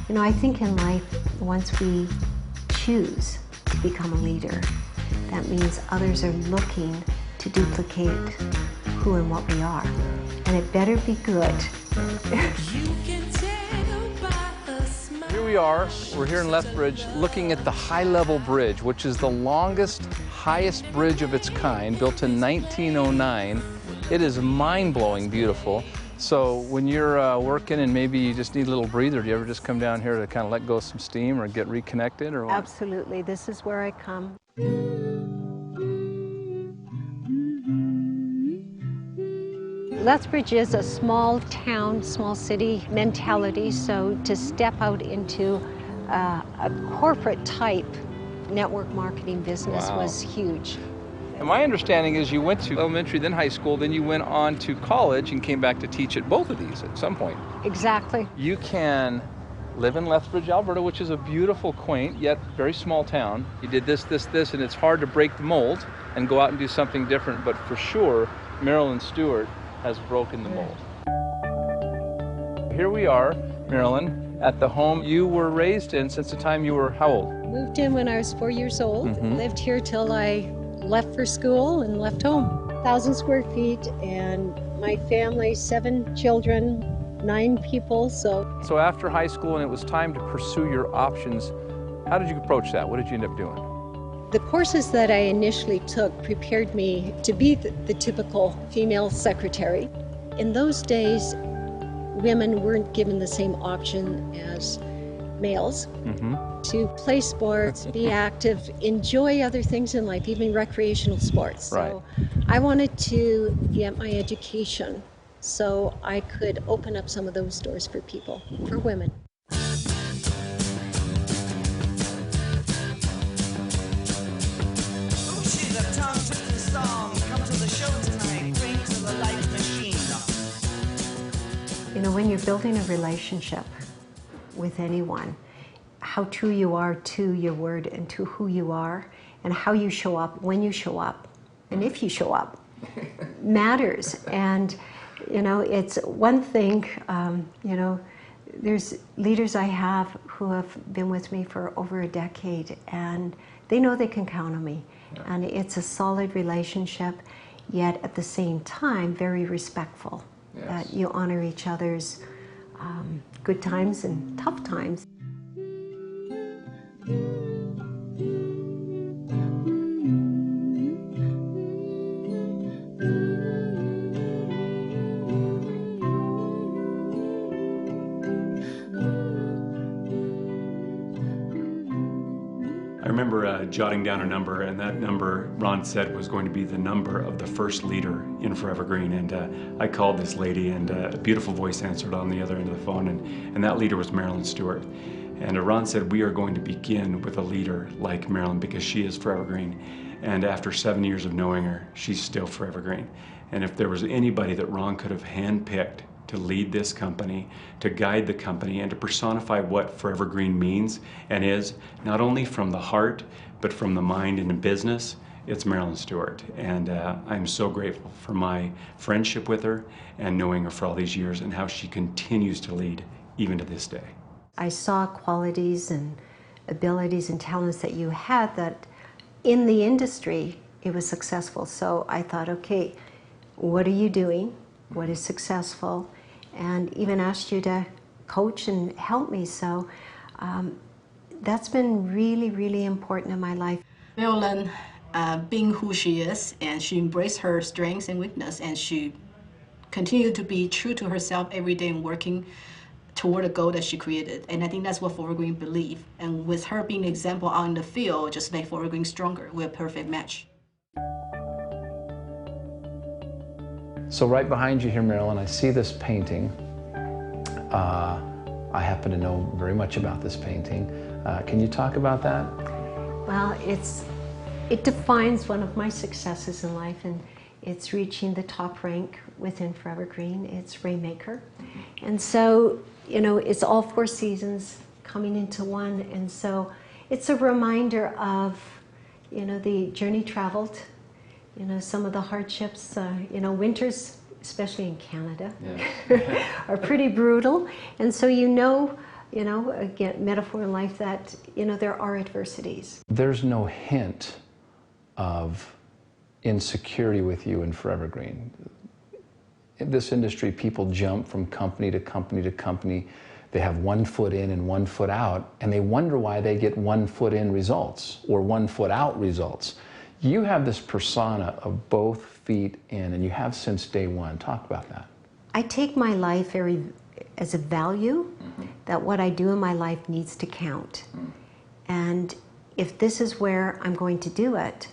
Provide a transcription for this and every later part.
You know, I think in life, once we choose to become a leader, that means others are looking to duplicate who and what we are. And it better be good. Here we are, we're here in Lethbridge looking at the high-level bridge, which is the longest, highest bridge of its kind, built in 1909. It is mind-blowing beautiful. So when you're working and maybe you just need a little breather, do you ever just come down here to kind of let go of some steam or get reconnected or what? Absolutely, this is where I come. Lethbridge is a small town, small city mentality, so to step out into a corporate type network marketing business was huge. And my understanding is you went to elementary, then high school, then you went on to college and came back to teach at both of these at some point. Exactly. You can live in Lethbridge, Alberta, which is a beautiful, quaint, yet very small town. You did this, and it's hard to break the mold and go out and do something different, but for sure, Marilyn Stewart has broken the mold. Here we are, Marilyn, at the home you were raised in since the time you were how old? Moved in when I was 4 years old. Lived here till I left for school and left home. 1,000 square feet, and my family, 7 children, 9 people, so. So after high school and it was time to pursue your options, how did you approach that? What did you end up doing? The courses that I initially took prepared me to be the typical female secretary. In those days, women weren't given the same option as males to play sports, be active, enjoy other things in life, even recreational sports. So I wanted to get my education so I could open up some of those doors for people, for women. You know, when you're building a relationship with anyone, how true you are to your word and to who you are and how you show up, when you show up, and if you show up, matters. And, you know, it's one thing, you know, there's leaders I have who have been with me for over a decade, and they know they can count on me. And it's a solid relationship, yet at the same time, very respectful. That you honor each other's good times and tough times. I remember jotting down a number, and that number, Ron said, was going to be the number of the first leader in ForeverGreen. And I called this lady, and a beautiful voice answered on the other end of the phone, and that leader was Marilyn Stewart. And Ron said, we are going to begin with a leader like Marilyn because she is ForeverGreen. And after 7 years of knowing her, she's still ForeverGreen. And if there was anybody that Ron could have handpicked to lead this company, to guide the company, and to personify what ForeverGreen means and is, not only from the heart, but from the mind and the business, it's Marilyn Stewart. And I'm so grateful for my friendship with her and knowing her for all these years and how she continues to lead even to this day. I saw qualities and abilities and talents that you had that in the industry, it was successful. So I thought, okay, what are you doing? What is successful? And even asked you to coach and help me. So that's been really, really important in my life. Marilyn, being who she is, and she embraced her strengths and weakness, and she continued to be true to herself every day and working toward a goal that she created. And I think that's what ForeverGreen believe. And with her being an example out in the field, just make ForeverGreen stronger. We're a perfect match. So right behind you here, Marilyn, I see this painting. I happen to know very much about this painting. Can you talk about that? Well, it defines one of my successes in life, and it's reaching the top rank within ForeverGreen. It's Rainmaker. And so, you know, it's all 4 seasons coming into one, and so it's a reminder of, you know, the journey traveled. You know, some of the hardships, you know, winters, especially in Canada, are pretty brutal. And so you know you know, again, metaphor in life that, you know, there are adversities. There's no hint of insecurity with you in ForeverGreen. In this industry, people jump from company to company to company. They have 1 foot in and 1 foot out, and they wonder why they get 1 foot in results or 1 foot out results. You have this persona of both feet in, and you have since day one. Talk about that. I take my life very as a value, that what I do in my life needs to count. And if this is where I'm going to do it,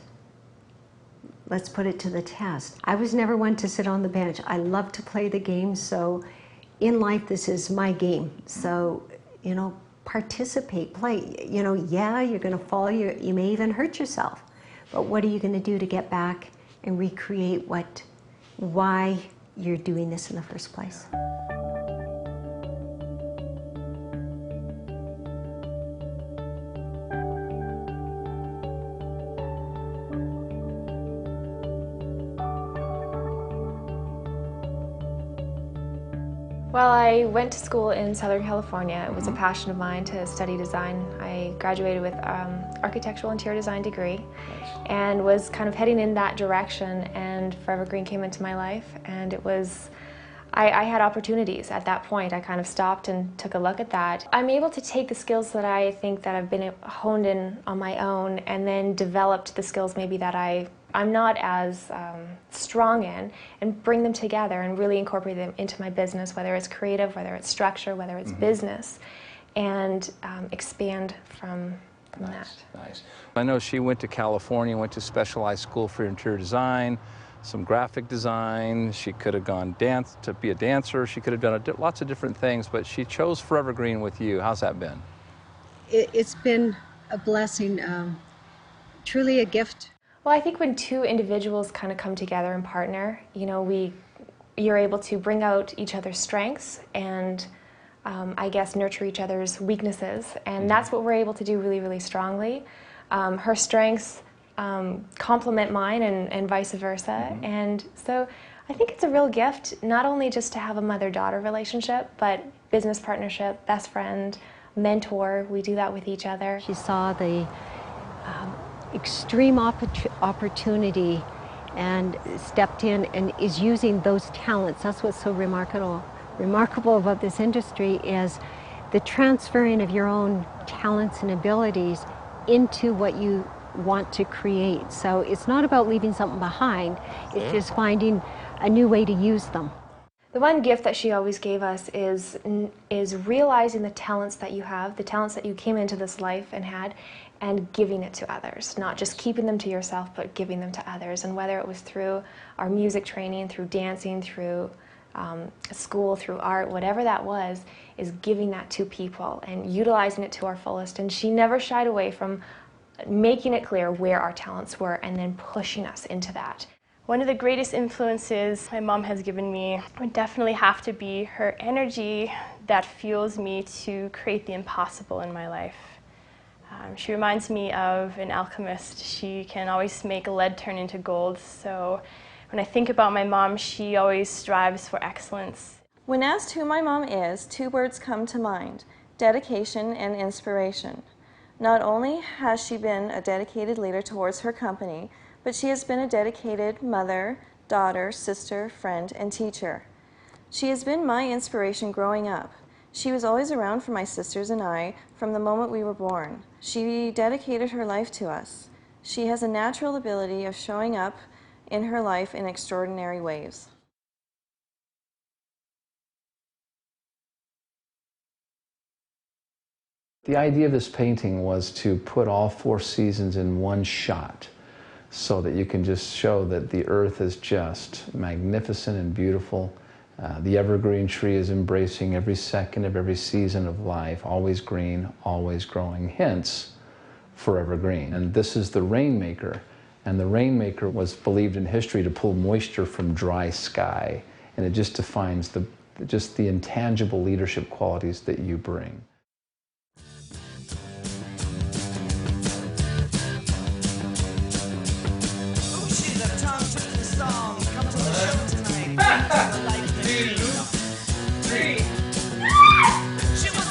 let's put it to the test. I was never one to sit on the bench. I love to play the game, so in life this is my game. So, you know, participate, play. You know, yeah, you're going to fall, you may even hurt yourself, but what are you going to do to get back and recreate why you're doing this in the first place? Well, I went to school in Southern California. It was a passion of mine to study design. I graduated with architectural interior design degree and was kind of heading in that direction, and ForeverGreen came into my life, and it was, I had opportunities at that point. I kind of stopped and took a look at that. I'm able to take the skills that I think that I've been honed in on my own and then developed the skills maybe that I'm not as strong in, and bring them together and really incorporate them into my business, whether it's creative, whether it's structure, whether it's business, and expand from that. Nice. I know she went to California, went to specialized school for interior design, some graphic design. She could have gone to be a dancer. She could have done lots of different things, but she chose ForeverGreen with you. How's that been? It's been a blessing, truly a gift. Well, I think when two individuals kind of come together and partner, you know, you're able to bring out each other's strengths and I guess nurture each other's weaknesses, and that's what we're able to do really, really strongly. Her strengths complement mine and vice versa, and so I think it's a real gift, not only just to have a mother-daughter relationship, but business partnership, best friend, mentor. We do that with each other. She saw the extreme opportunity and stepped in and is using those talents. That's what's so remarkable about this industry, is the transferring of your own talents and abilities into what you want to create. So it's not about leaving something behind, it's just finding a new way to use them. The one gift that she always gave us is realizing the talents that you have, the talents that you came into this life and had, and giving it to others, not just keeping them to yourself, but giving them to others. And whether it was through our music training, through dancing, through school, through art, whatever that was, is giving that to people and utilizing it to our fullest. And she never shied away from making it clear where our talents were and then pushing us into that. One of the greatest influences my mom has given me would definitely have to be her energy that fuels me to create the impossible in my life. She reminds me of an alchemist. She can always make lead turn into gold. So when I think about my mom, she always strives for excellence. When asked who my mom is, two words come to mind: dedication and inspiration. Not only has she been a dedicated leader towards her company, but she has been a dedicated mother, daughter, sister, friend, and teacher. She has been my inspiration growing up. She was always around for my sisters and I from the moment we were born. She dedicated her life to us. She has a natural ability of showing up in her life in extraordinary ways. The idea of this painting was to put all 4 seasons in one shot, so that you can just show that the earth is just magnificent and beautiful. The evergreen tree is embracing every second of every season of life, always green, always growing, hence ForeverGreen. And this is the rainmaker, and the rainmaker was believed in history to pull moisture from dry sky, and it just defines the intangible leadership qualities that you bring. She was